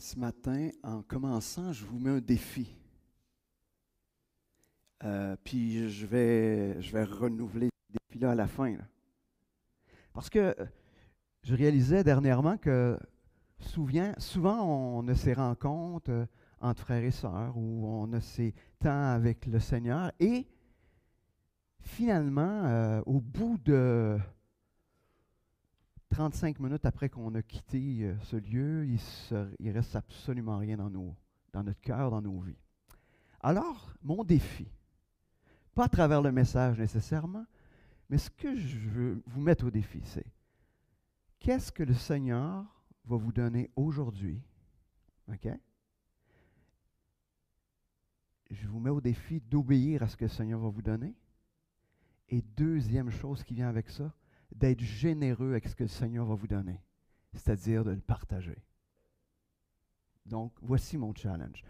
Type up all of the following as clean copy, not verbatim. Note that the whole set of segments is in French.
Ce matin, en commençant, je vous mets un défi. Puis je vais renouveler ce défi-là à la fin, là. Parce que je réalisais dernièrement que souvent on a ces rencontres entre frères et sœurs où on a ces temps avec le Seigneur et finalement, au bout de 35 minutes après qu'on a quitté ce lieu, il reste absolument rien dans notre cœur, dans nos vies. Alors, mon défi, pas à travers le message nécessairement, mais ce que je veux vous mettre au défi, c'est qu'est-ce que le Seigneur va vous donner aujourd'hui? OK? Je vous mets au défi d'obéir à ce que le Seigneur va vous donner. Et deuxième chose qui vient avec ça, d'être généreux avec ce que le Seigneur va vous donner, c'est-à-dire de le partager. Donc, voici mon challenge.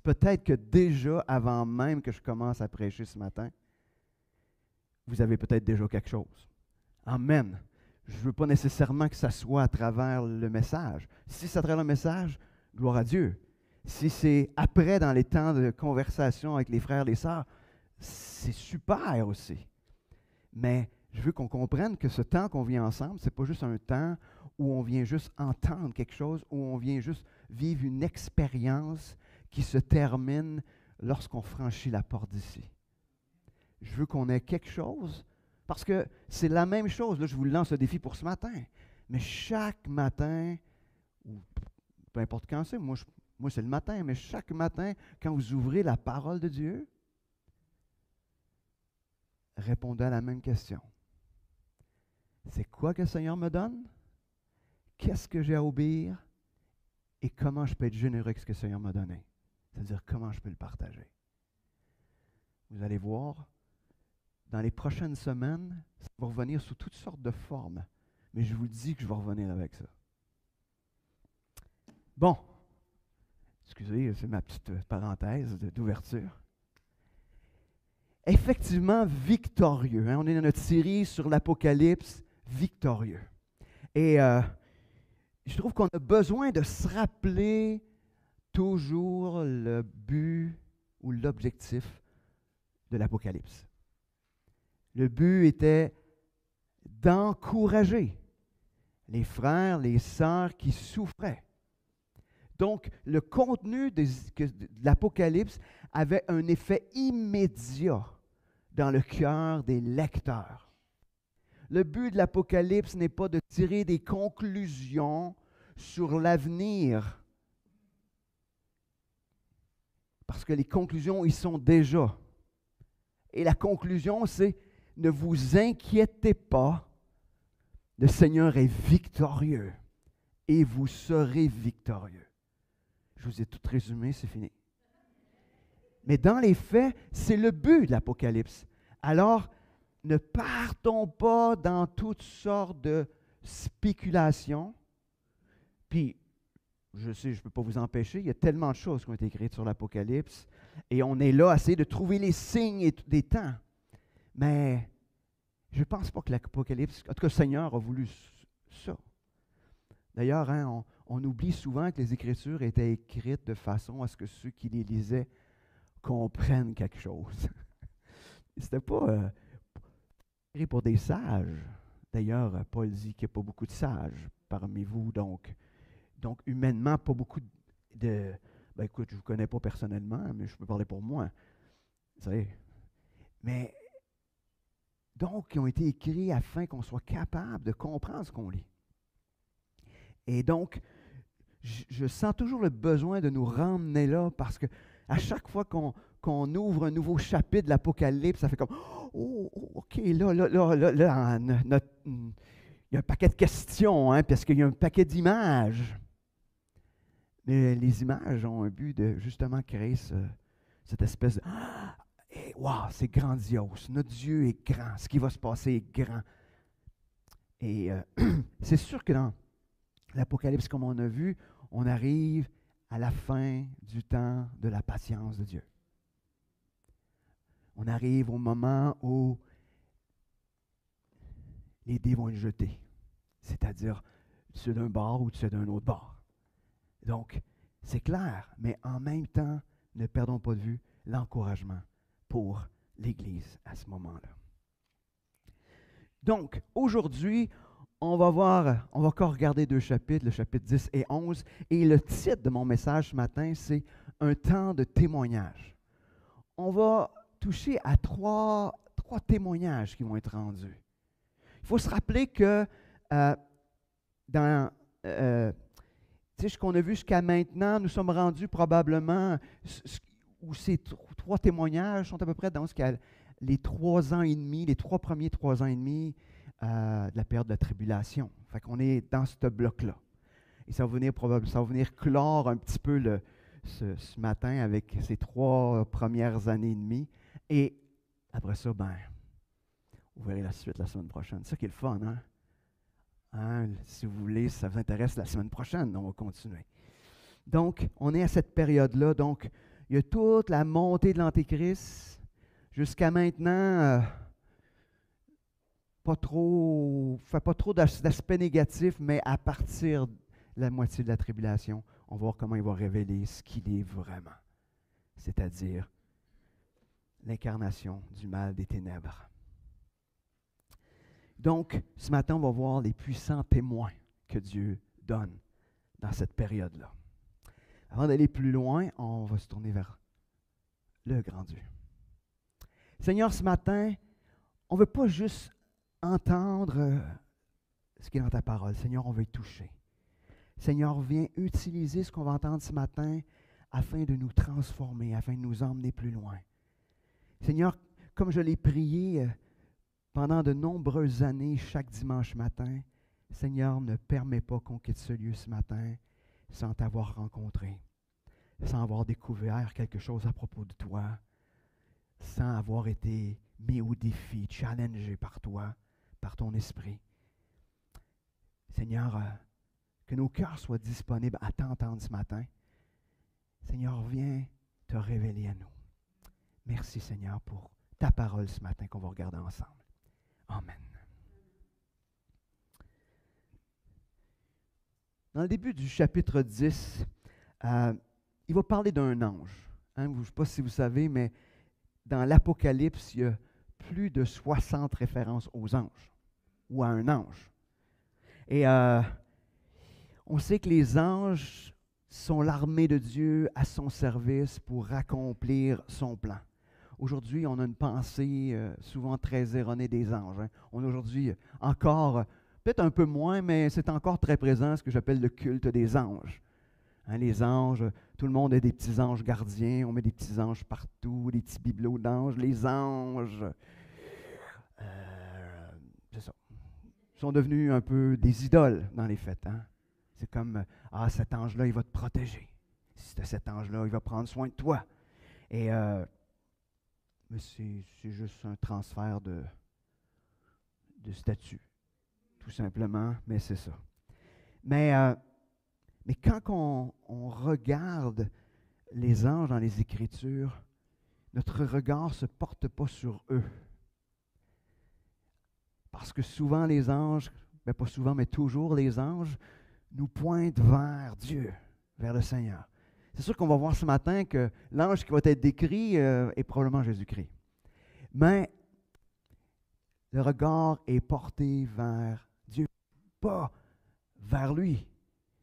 Peut-être que déjà, avant même que je commence à prêcher ce matin, vous avez peut-être déjà quelque chose. Amen. Je ne veux pas nécessairement que ça soit à travers le message. Si c'est à travers le message, gloire à Dieu. Si c'est après, dans les temps de conversation avec les frères et les sœurs, c'est super aussi. Mais je veux qu'on comprenne que ce temps qu'on vit ensemble, ce n'est pas juste un temps où on vient juste entendre quelque chose, où on vient juste vivre une expérience qui se termine lorsqu'on franchit la porte d'ici. Je veux qu'on ait quelque chose, parce que c'est la même chose. Là, je vous lance le défi pour ce matin. Mais chaque matin, ou peu importe quand c'est, moi c'est le matin, mais chaque matin, quand vous ouvrez la parole de Dieu, répondez à la même question. C'est quoi que le Seigneur me donne? Qu'est-ce que j'ai à obéir? Et comment je peux être généreux avec ce que le Seigneur m'a donné? C'est-à-dire comment je peux le partager. Vous allez voir, dans les prochaines semaines, ça va revenir sous toutes sortes de formes. Mais je vous dis que je vais revenir avec ça. Bon, excusez, c'est ma petite parenthèse d'ouverture. Effectivement, victorieux. Hein? On est dans notre série sur l'Apocalypse, victorieux. Et je trouve qu'on a besoin de se rappeler toujours le but ou l'objectif de l'Apocalypse. Le but était d'encourager les frères, les sœurs qui souffraient. Donc, le contenu de l'Apocalypse avait un effet immédiat dans le cœur des lecteurs. Le but de l'Apocalypse n'est pas de tirer des conclusions sur l'avenir, parce que les conclusions y sont déjà. Et la conclusion, c'est ne vous inquiétez pas, le Seigneur est victorieux et vous serez victorieux. Je vous ai tout résumé, c'est fini. Mais dans les faits, c'est le but de l'Apocalypse. Alors, ne partons pas dans toutes sortes de spéculations. Puis, je sais, je ne peux pas vous empêcher, il y a tellement de choses qui ont été écrites sur l'Apocalypse, et on est là à essayer de trouver les signes des temps. Mais je ne pense pas que l'Apocalypse, en tout cas le Seigneur a voulu ça. D'ailleurs, hein, on oublie souvent que les Écritures étaient écrites de façon à ce que ceux qui les lisaient comprennent quelque chose. C'était pas écrit pour des sages. D'ailleurs, Paul dit qu'il n'y a pas beaucoup de sages parmi vous, donc humainement, pas beaucoup de... Ben écoute, je ne vous connais pas personnellement, mais je peux parler pour moi. Vous savez. Mais, donc, ils ont été écrits afin qu'on soit capable de comprendre ce qu'on lit. Et donc, je sens toujours le besoin de nous ramener là, parce que à chaque fois qu'on ouvre un nouveau chapitre de l'Apocalypse, ça fait comme, oh, OK, là, il y a un paquet de questions, hein, parce qu'il y a un paquet d'images. Mais les images ont un but de justement créer cette espèce de wow, c'est grandiose. Notre Dieu est grand. Ce qui va se passer est grand. Et c'est sûr que dans l'Apocalypse, comme on a vu, on arrive à la fin du temps de la patience de Dieu. On arrive au moment où les dés vont être jetés, c'est-à-dire ceux d'un bord ou ceux d'un autre bord. Donc, C'est clair, mais en même temps, ne perdons pas de vue l'encouragement pour l'Église à ce moment-là. Donc, aujourd'hui, on va encore regarder 2 chapitres, le chapitre 10 et 11, et le titre de mon message ce matin, c'est « Un temps de témoignage ». On va toucher à trois témoignages qui vont être rendus. Il faut se rappeler que dans ce qu'on a vu jusqu'à maintenant, nous sommes rendus probablement où ces 3 témoignages sont à peu près dans les 3 ans et demi, les 3 premiers 3 ans et demi de la période de la tribulation. Fait qu'on est dans ce bloc-là. Et ça va venir clore un petit peu ce matin avec ces 3 premières années et demie. Et après ça, vous verrez la suite la semaine prochaine. C'est ça qui est le fun, hein? Si vous voulez, si ça vous intéresse, la semaine prochaine, on va continuer. Donc, on est à cette période-là. Donc, il y a toute la montée de l'Antéchrist. Jusqu'à maintenant, fait pas trop d'aspects négatifs, mais à partir de la moitié de la tribulation, on va voir comment il va révéler ce qu'il est vraiment. C'est-à-dire l'incarnation du mal des ténèbres. Donc, ce matin, on va voir les puissants témoins que Dieu donne dans cette période-là. Avant d'aller plus loin, on va se tourner vers le grand Dieu. Seigneur, ce matin, on ne veut pas juste entendre ce qui est dans ta parole. Seigneur, on veut y toucher. Seigneur, viens utiliser ce qu'on va entendre ce matin afin de nous transformer, afin de nous emmener plus loin. Seigneur, comme je l'ai prié pendant de nombreuses années, chaque dimanche matin, Seigneur, ne permets pas qu'on quitte ce lieu ce matin sans t'avoir rencontré, sans avoir découvert quelque chose à propos de toi, sans avoir été mis au défi, challengé par toi, par ton esprit. Seigneur, que nos cœurs soient disponibles à t'entendre ce matin. Seigneur, viens te révéler à nous. Merci, Seigneur, pour ta parole ce matin qu'on va regarder ensemble. Amen. Dans le début du chapitre 10, il va parler d'un ange. Je ne sais pas si vous savez, mais dans l'Apocalypse, il y a plus de 60 références aux anges ou à un ange. Et on sait que les anges sont l'armée de Dieu à son service pour accomplir son plan. Aujourd'hui, on a une pensée souvent très erronée des anges. On a aujourd'hui encore, peut-être un peu moins, mais c'est encore très présent ce que j'appelle le culte des anges. Les anges, tout le monde a des petits anges gardiens, on met des petits anges partout, des petits bibelots d'anges. Les anges, c'est ça, sont devenus un peu des idoles dans les fêtes. C'est comme, cet ange-là, il va te protéger. Cet ange-là, il va prendre soin de toi. Et mais c'est juste un transfert de statut, tout simplement, mais c'est ça. Mais quand on regarde les anges dans les Écritures, notre regard ne se porte pas sur eux. Parce que souvent les anges, pas souvent, mais toujours les anges, nous pointent vers Dieu, vers le Seigneur. C'est sûr qu'on va voir ce matin que l'ange qui va être décrit est probablement Jésus-Christ. Mais le regard est porté vers Dieu, pas vers lui.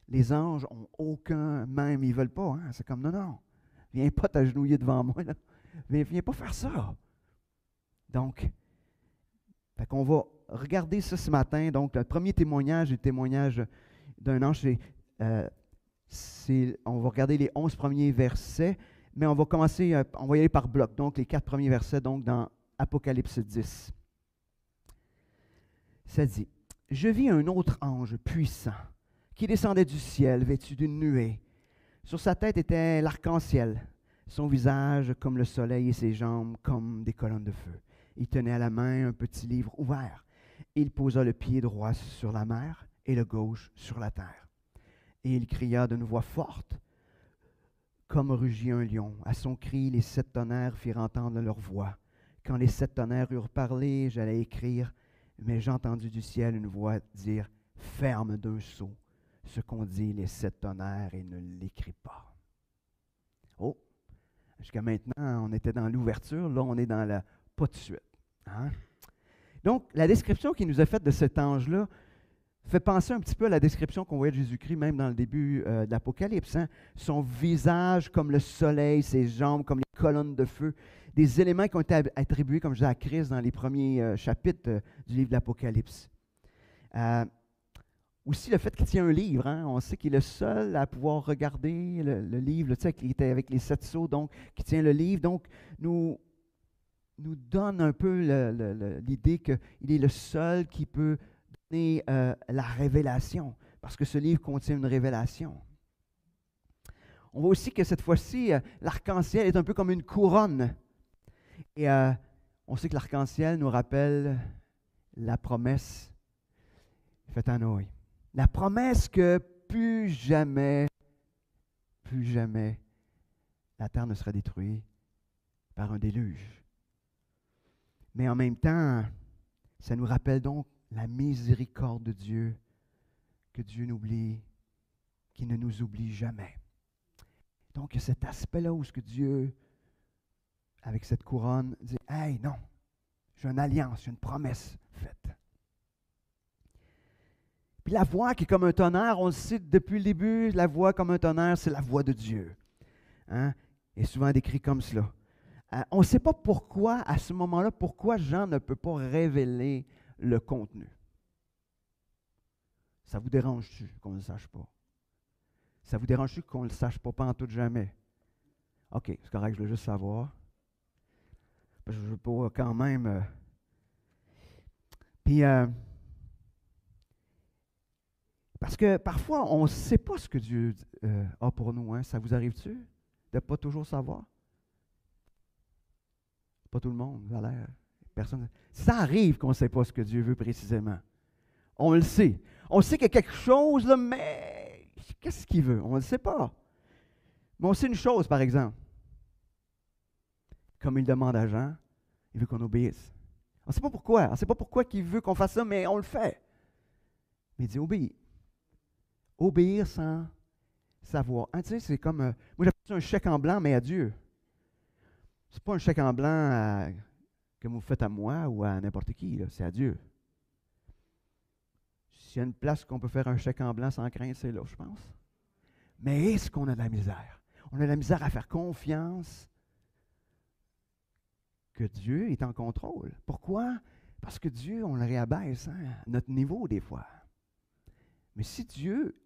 Les anges n'ont aucun même, ils ne veulent pas. C'est comme non, viens pas t'agenouiller devant moi. Là. Viens pas faire ça. Donc, on va regarder ça ce matin. Donc, le premier témoignage est le témoignage d'un ange. On va regarder les 11 premiers versets, mais on va commencer, on va y aller par bloc. Donc, les 4 premiers versets, donc, dans Apocalypse 10. Ça dit, « Je vis un autre ange puissant qui descendait du ciel, vêtu d'une nuée. Sur sa tête était l'arc-en-ciel, son visage comme le soleil et ses jambes comme des colonnes de feu. Il tenait à la main un petit livre ouvert. Il posa le pied droit sur la mer et le gauche sur la terre. Et il cria d'une voix forte, comme rugit un lion. À son cri, les 7 tonnerres firent entendre leur voix. Quand les 7 tonnerres eurent parlé, j'allais écrire, mais j'ai entendu du ciel une voix dire, ferme d'un sceau ce qu'ont dit les 7 tonnerres et ne l'écris pas. » Jusqu'à maintenant, on était dans l'ouverture, là, on est dans la pas de suite. Hein? Donc, la description qu'il nous a faite de cet ange-là fait penser un petit peu à la description qu'on voyait de Jésus-Christ, même dans le début de l'Apocalypse. Hein? Son visage comme le soleil, ses jambes comme les colonnes de feu, des éléments qui ont été attribués, comme je disais, à Christ dans les premiers chapitres du livre de l'Apocalypse. Aussi, le fait qu'il tient un livre, hein? On sait qu'il est le seul à pouvoir regarder le livre, tu sais, qui était avec les 7 sceaux, donc, qui tient le livre, donc, nous donne un peu l'idée qu'il est le seul qui peut donner la révélation, parce que ce livre contient une révélation. On voit aussi que cette fois-ci, l'arc-en-ciel est un peu comme une couronne. Et on sait que l'arc-en-ciel nous rappelle la promesse faite à Noé. La promesse que plus jamais, la terre ne sera détruite par un déluge. Mais en même temps, ça nous rappelle donc la miséricorde de Dieu, que Dieu n'oublie, qui ne nous oublie jamais. Donc, il y a cet aspect-là où ce que Dieu, avec cette couronne, dit « Hey, non, j'ai une alliance, j'ai une promesse faite. » Puis la voix qui est comme un tonnerre, on le sait depuis le début, la voix comme un tonnerre, c'est la voix de Dieu. Hein? Et souvent décrit comme cela. On ne sait pas pourquoi, à ce moment-là, pourquoi Jean ne peut pas révéler le contenu. Ça vous dérange-tu qu'on ne le sache pas? Ça vous dérange-tu qu'on ne le sache pas en tout jamais? OK, c'est correct, je veux juste savoir. Parce que je veux pas quand même... Parce que parfois, on ne sait pas ce que Dieu a pour nous. Hein? Ça vous arrive-tu de ne pas toujours savoir? Pas tout le monde, ça a l'air. Personne. Ça arrive qu'on ne sait pas ce que Dieu veut précisément. On le sait. On sait qu'il y a quelque chose, là, mais qu'est-ce qu'il veut? On ne le sait pas. Mais on sait une chose, par exemple. Comme il demande à Jean, il veut qu'on obéisse. On ne sait pas pourquoi. On ne sait pas pourquoi il veut qu'on fasse ça, mais on le fait. Mais il dit obéis. Obéir sans savoir. Hein, tu sais, c'est comme, moi j'appelle ça un chèque en blanc, mais à Dieu. C'est pas un chèque en blanc que vous faites à moi ou à n'importe qui, là, c'est à Dieu. S'il y a une place qu'on peut faire un chèque en blanc sans crainte, c'est là, je pense. Mais est-ce qu'on a de la misère? On a de la misère à faire confiance que Dieu est en contrôle. Pourquoi? Parce que Dieu, on le réabaisse à notre niveau des fois. Mais si Dieu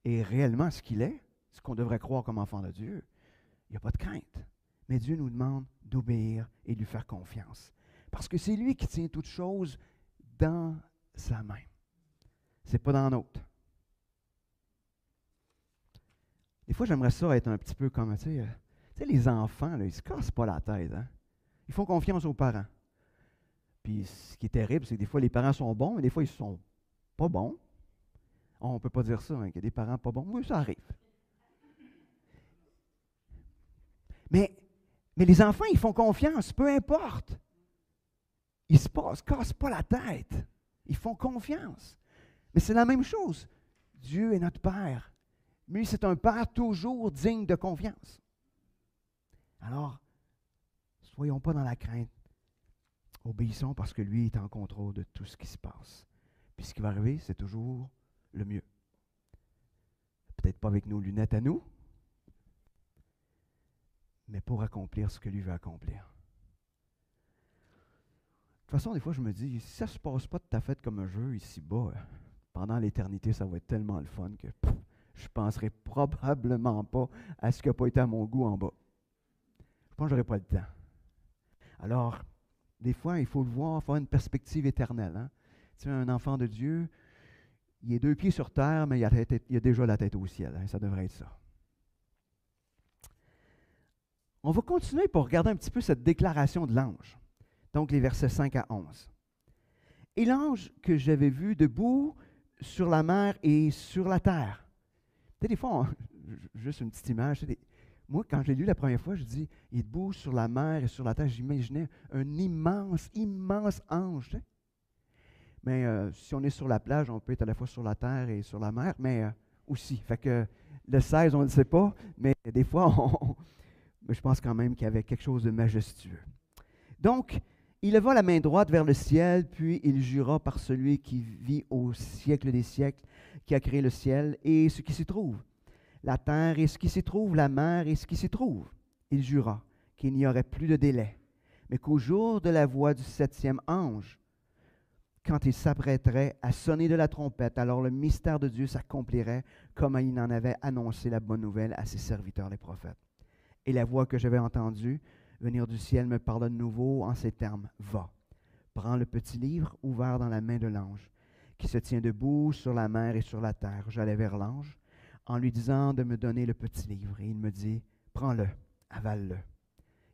est réellement ce qu'il est, ce qu'on devrait croire comme enfant de Dieu, il n'y a pas de crainte. Mais Dieu nous demande d'obéir et de lui faire confiance. Parce que c'est lui qui tient toutes choses dans sa main. Ce n'est pas dans l'autre. Des fois, j'aimerais ça être un petit peu comme, tu sais les enfants, là, ils ne se cassent pas la tête. Hein? Ils font confiance aux parents. Puis ce qui est terrible, c'est que des fois, les parents sont bons, mais des fois, ils ne sont pas bons. On ne peut pas dire ça, hein, qu'il y a des parents pas bons. Oui, ça arrive. Mais les enfants, ils font confiance, peu importe. Ils ne se cassent pas la tête. Ils font confiance. Mais c'est la même chose. Dieu est notre Père. Lui, c'est un Père toujours digne de confiance. Alors, soyons pas dans la crainte. Obéissons parce que lui est en contrôle de tout ce qui se passe. Puis ce qui va arriver, c'est toujours le mieux. Peut-être pas avec nos lunettes à nous, mais pour accomplir ce que lui veut accomplir. De toute façon, des fois, je me dis, si ça ne se passe pas tout à fait comme un jeu ici-bas, pendant l'éternité, ça va être tellement le fun que je ne penserai probablement pas à ce qui n'a pas été à mon goût en bas. Je pense que je n'aurai pas le temps. Alors, des fois, il faut le voir, faire une perspective éternelle. Hein? Tu sais, un enfant de Dieu, il est 2 pieds sur terre, mais il a déjà la tête au ciel. Hein? Ça devrait être ça. On va continuer pour regarder un petit peu cette déclaration de l'ange. Donc, les versets 5 à 11. « Et l'ange que j'avais vu debout sur la mer et sur la terre. » Tu sais, des fois, juste une petite image. Moi, quand je l'ai lu la première fois, je dis, il est debout sur la mer et sur la terre. J'imaginais un immense, immense ange. Tu sais. Mais si on est sur la plage, on peut être à la fois sur la terre et sur la mer, mais aussi. Fait que le 16, on ne le sait pas, mais des fois, Mais je pense quand même qu'il y avait quelque chose de majestueux. Donc, il leva la main droite vers le ciel, puis il jura par celui qui vit au siècle des siècles, qui a créé le ciel et ce qui s'y trouve, la terre et ce qui s'y trouve, la mer et ce qui s'y trouve. Il jura qu'il n'y aurait plus de délai, mais qu'au jour de la voix du septième ange, quand il s'apprêterait à sonner de la trompette, alors le mystère de Dieu s'accomplirait comme il en avait annoncé la bonne nouvelle à ses serviteurs les prophètes. Et la voix que j'avais entendue venir du ciel me parla de nouveau en ces termes. Va, prends le petit livre ouvert dans la main de l'ange, qui se tient debout sur la mer et sur la terre. J'allai vers l'ange, en lui disant de me donner le petit livre. Et il me dit, prends-le, avale-le.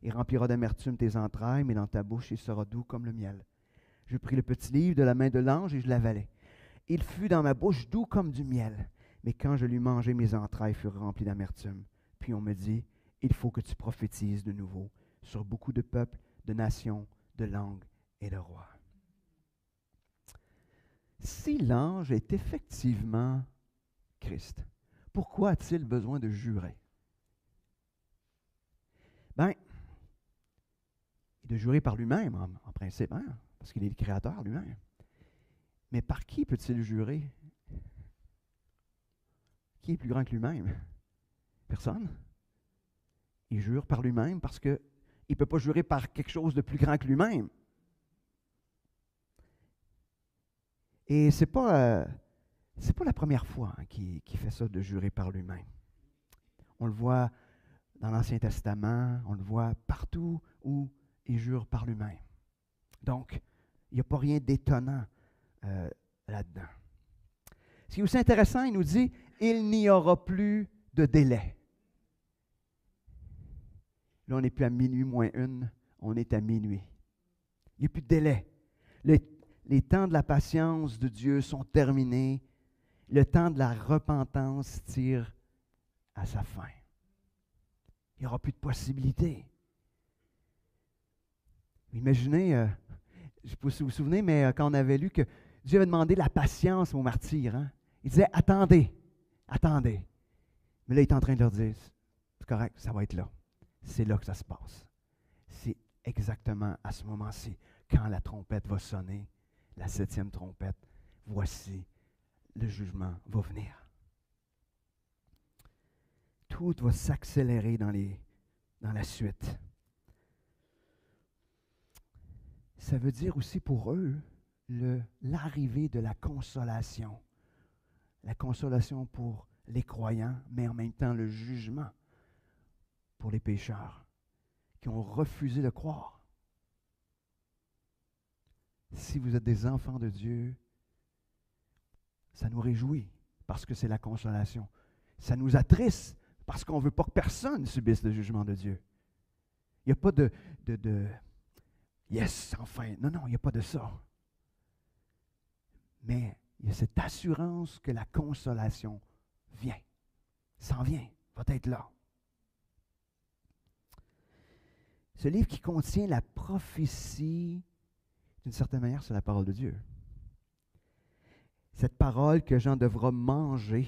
Il remplira d'amertume tes entrailles, mais dans ta bouche il sera doux comme le miel. Je pris le petit livre de la main de l'ange et je l'avalai. Il fut dans ma bouche doux comme du miel, mais quand je l'eus mangé, mes entrailles furent remplies d'amertume. Puis on me dit, il faut que tu prophétises de nouveau sur beaucoup de peuples, de nations, de langues et de rois. Si l'ange est effectivement Christ, pourquoi a-t-il besoin de jurer? Bien, de jurer par lui-même, en principe, hein? Parce qu'il est le créateur lui-même. Mais par qui peut-il jurer? Qui est plus grand que lui-même? Personne. Il jure par lui-même parce qu'il ne peut pas jurer par quelque chose de plus grand que lui-même. Et ce n'est pas la première fois qu'il fait ça, de jurer par lui-même. On le voit dans l'Ancien Testament, on le voit partout où il jure par lui-même. Donc, il n'y a pas rien d'étonnant là-dedans. Ce qui est aussi intéressant, il nous dit, il n'y aura plus de délai. Là, on n'est plus à minuit moins une, on est à minuit. Il n'y a plus de délai. Les temps de la patience de Dieu sont terminés. Le temps de la repentance tire à sa fin. Il n'y aura plus de possibilités. Imaginez, je ne sais pas si vous vous souvenez, mais quand on avait lu que Dieu avait demandé la patience aux martyrs, hein? Il disait, attendez, attendez. Mais là, il est en train de leur dire, c'est correct, ça va être là. C'est là que ça se passe. C'est exactement à ce moment-ci, quand la trompette va sonner, la 7e trompette, voici, le jugement va venir. Tout va s'accélérer dans la suite. Ça veut dire aussi pour eux l'arrivée de la consolation. La consolation pour les croyants, mais en même temps le jugement pour les pécheurs qui ont refusé de croire. Si vous êtes des enfants de Dieu, ça nous réjouit parce que c'est la consolation. Ça nous attriste parce qu'on ne veut pas que personne subisse le jugement de Dieu. Il n'y a pas de yes, enfin. Non, non, il n'y a pas de ça. Mais il y a cette assurance que la consolation vient, s'en vient, va être là. Ce livre qui contient la prophétie, d'une certaine manière, c'est la parole de Dieu. Cette parole que Jean devra manger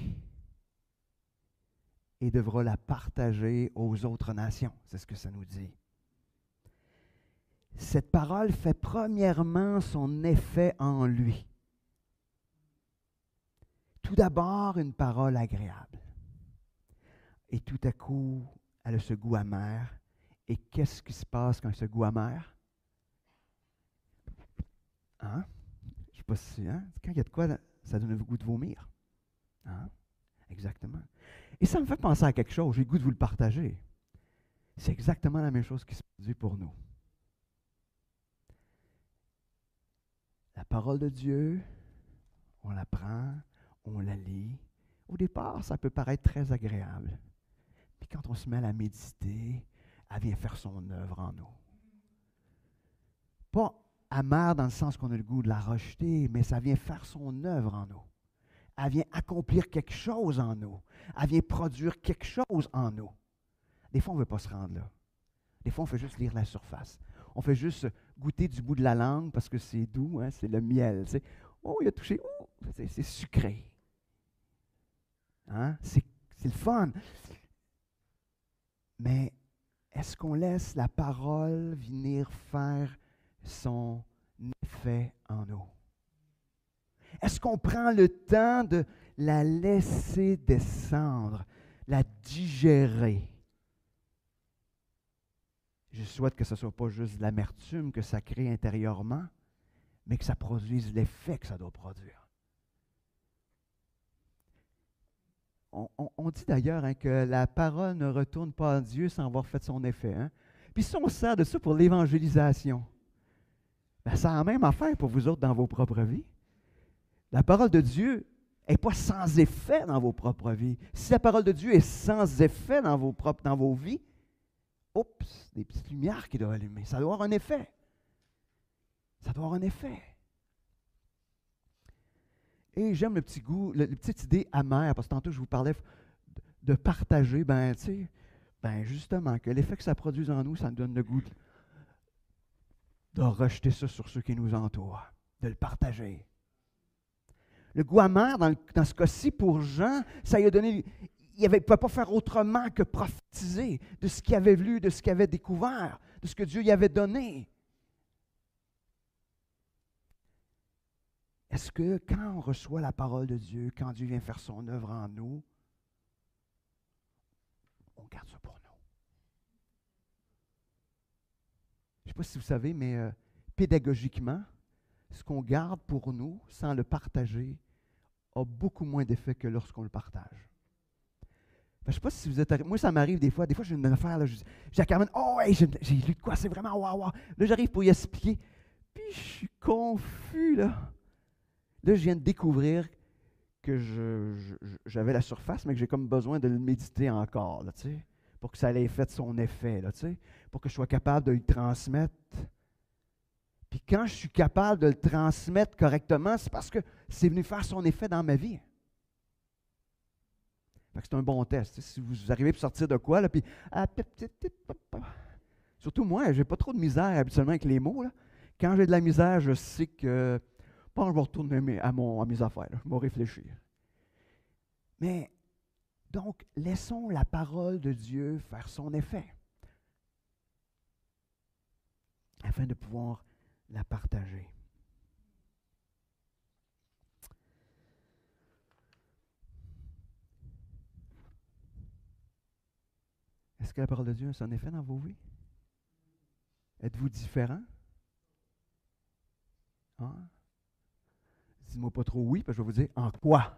et devra la partager aux autres nations. C'est ce que ça nous dit. Cette parole fait premièrement son effet en lui. Tout d'abord, une parole agréable. Et tout à coup, elle a ce goût amer. Et qu'est-ce qui se passe quand ce goût amer? Hein? Je ne sais pas si... Hein? Quand il y a de quoi, ça donne le goût de vomir. Hein? Exactement. Et ça me fait penser à quelque chose. J'ai le goût de vous le partager. C'est exactement la même chose qui se produit pour nous. La parole de Dieu, on la prend, on la lit. Au départ, ça peut paraître très agréable. Puis quand on se met à la méditer, elle vient faire son œuvre en nous. Pas amère dans le sens qu'on a le goût de la rejeter, mais ça vient faire son œuvre en nous. Elle vient accomplir quelque chose en nous. Elle vient produire quelque chose en nous. Des fois, on ne veut pas se rendre là. Des fois, on fait juste lire la surface. On fait juste goûter du bout de la langue parce que c'est doux, hein, c'est le miel. C'est, oh, il a touché, oh, c'est sucré. Hein? C'est le fun. Mais est-ce qu'on laisse la parole venir faire son effet en nous? Est-ce qu'on prend le temps de la laisser descendre, la digérer? Je souhaite que ce ne soit pas juste de l'amertume que ça crée intérieurement, mais que ça produise l'effet que ça doit produire. On dit d'ailleurs hein, que la parole ne retourne pas à Dieu sans avoir fait son effet. Hein? Puis si on sert de ça pour l'évangélisation, ben c'est la même affaire pour vous autres dans vos propres vies. La parole de Dieu n'est pas sans effet dans vos propres vies. Si la parole de Dieu est sans effet dans vos vies, oups, des petites lumières qui doivent allumer. Ça doit avoir un effet. Ça doit avoir un effet. Et j'aime le petit goût, la petite idée amère, parce que tantôt je vous parlais de partager, ben tu sais, ben justement, que l'effet que ça produise en nous, ça nous donne le goût de rejeter ça sur ceux qui nous entourent, de le partager. Le goût amer, dans ce cas-ci, pour Jean, ça lui a donné, il ne pouvait pas faire autrement que prophétiser de ce qu'il avait vu, de ce qu'il avait découvert, de ce que Dieu lui avait donné. Est-ce que quand on reçoit la parole de Dieu, quand Dieu vient faire son œuvre en nous, on garde ça pour nous? Je ne sais pas si vous savez, mais pédagogiquement, ce qu'on garde pour nous, sans le partager, a beaucoup moins d'effet que lorsqu'on le partage. Je ne sais pas si vous êtes arrivé. Moi, ça m'arrive des fois j'ai une affaire, là, je dis à Carmen, oh, hey, j'ai lu de quoi, c'est vraiment waouh. Là, j'arrive pour y expliquer, puis je suis confus, là. Là, je viens de découvrir que j'avais la surface, mais que j'ai comme besoin de le méditer encore, là, pour que ça ait fait son effet, là, pour que je sois capable de le transmettre. Puis quand je suis capable de le transmettre correctement, c'est parce que c'est venu faire son effet dans ma vie. Fait que c'est un bon test. Si vous arrivez pour sortir de quoi, là, puis surtout moi, j'ai pas trop de misère habituellement avec les mots. Là. Quand j'ai de la misère, je sais que bon, je vais retourner à mes affaires. Là. Je vais réfléchir. Mais donc, laissons la parole de Dieu faire son effet afin de pouvoir la partager. Est-ce que la parole de Dieu a son effet dans vos vies? Êtes-vous différent? Hein? Dis-moi pas trop oui, parce que je vais vous dire en quoi?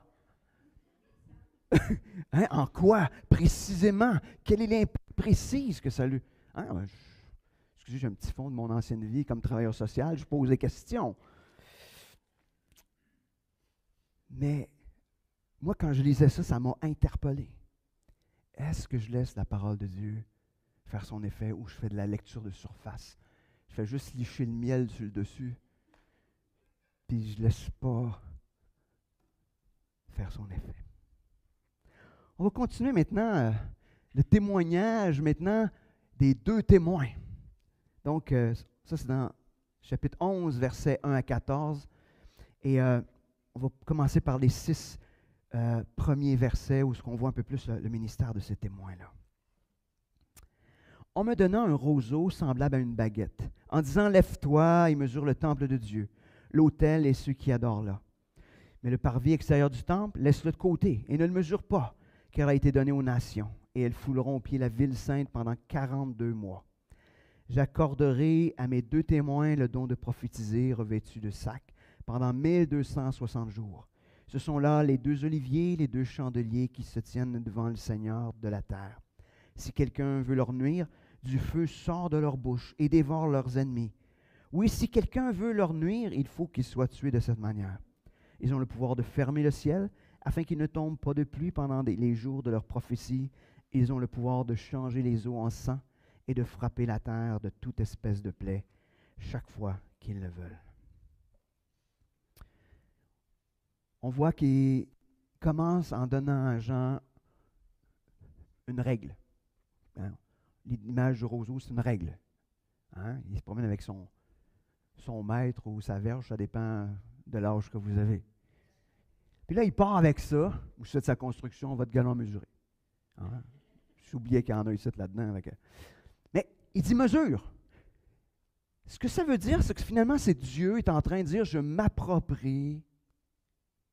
Hein? En quoi? Précisément? Quel est l'impact précis que ça a eu? Hein? Excusez, j'ai un petit fond de mon ancienne vie comme travailleur social, je pose des questions. Mais moi, quand je lisais ça, ça m'a interpellé. Est-ce que je laisse la parole de Dieu faire son effet ou je fais de la lecture de surface? Je fais juste licher le miel sur le dessus, puis je ne laisse pas faire son effet. On va continuer maintenant le témoignage maintenant des deux témoins. Donc, ça c'est dans chapitre 11, versets 1 à 14. Et on va commencer par les 6 premiers versets où on voit un peu plus le ministère de ces témoins-là. On me donna un roseau semblable à une baguette, en disant « Lève-toi et mesure le temple de Dieu, l'autel et ceux qui adorent là. Mais le parvis extérieur du temple, laisse-le de côté et ne le mesure pas, car il a été donné aux nations, et elles fouleront au pied la ville sainte pendant 42 mois. J'accorderai à mes 2 témoins le don de prophétiser revêtus de sac pendant 1260 jours. Ce sont là les 2 oliviers, les 2 chandeliers qui se tiennent devant le Seigneur de la terre. Si quelqu'un veut leur nuire, du feu sort de leur bouche et dévore leurs ennemis. Oui, si quelqu'un veut leur nuire, il faut qu'ils soient tués de cette manière. Ils ont le pouvoir de fermer le ciel afin qu'il ne tombe pas de pluie pendant les jours de leur prophétie. Ils ont le pouvoir de changer les eaux en sang et de frapper la terre de toute espèce de plaie chaque fois qu'ils le veulent. On voit qu'il commence en donnant à Jean une règle. Hein? L'image du roseau, c'est une règle. Hein? Il se promène avec son maître ou sa verge, ça dépend de l'âge que vous avez. Puis là, il part avec ça. Vous faites sa construction, votre galon mesuré. Hein? J'ai oublié qu'il y en a ici là-dedans. il dit mesure. Ce que ça veut dire, c'est que finalement, c'est Dieu est en train de dire, je m'approprie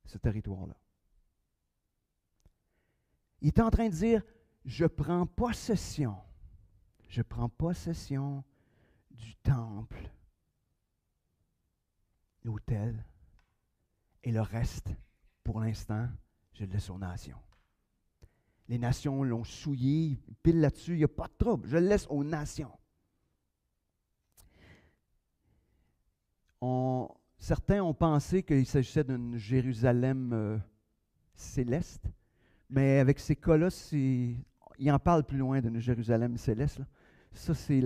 ce territoire-là. Il est en train de dire, je prends possession du temple, l'autel, et le reste, pour l'instant, je le laisse aux nations. Les nations l'ont souillé, pile là-dessus, il n'y a pas de trouble, je le laisse aux nations. Certains ont pensé qu'il s'agissait d'une Jérusalem céleste, mais avec ces cas-là, il en parle plus loin d'une Jérusalem céleste. Là. Ça, c'est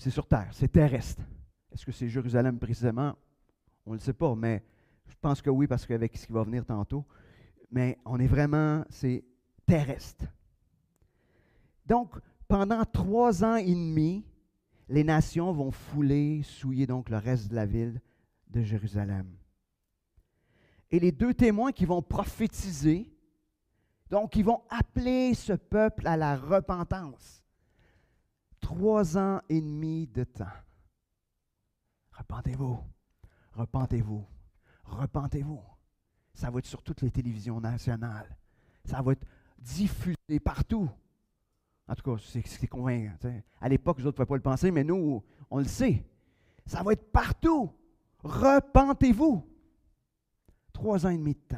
sur terre, c'est terrestre. Est-ce que c'est Jérusalem précisément? On ne le sait pas, mais je pense que oui, parce qu'avec ce qui va venir tantôt. Mais on est vraiment, c'est terrestre. Donc, pendant 3 ans et demi, les nations vont fouler, souiller donc le reste de la ville de Jérusalem. Et les 2 témoins qui vont prophétiser, donc ils vont appeler ce peuple à la repentance. 3 ans et demi de temps. Repentez-vous, repentez-vous, repentez-vous. Ça va être sur toutes les télévisions nationales. Ça va être diffusé partout. En tout cas, c'est convaincant. T'sais. À l'époque, les autres ne pouvaient pas le penser, mais nous, on le sait. Ça va être partout. Repentez-vous. 3 ans et demi de temps.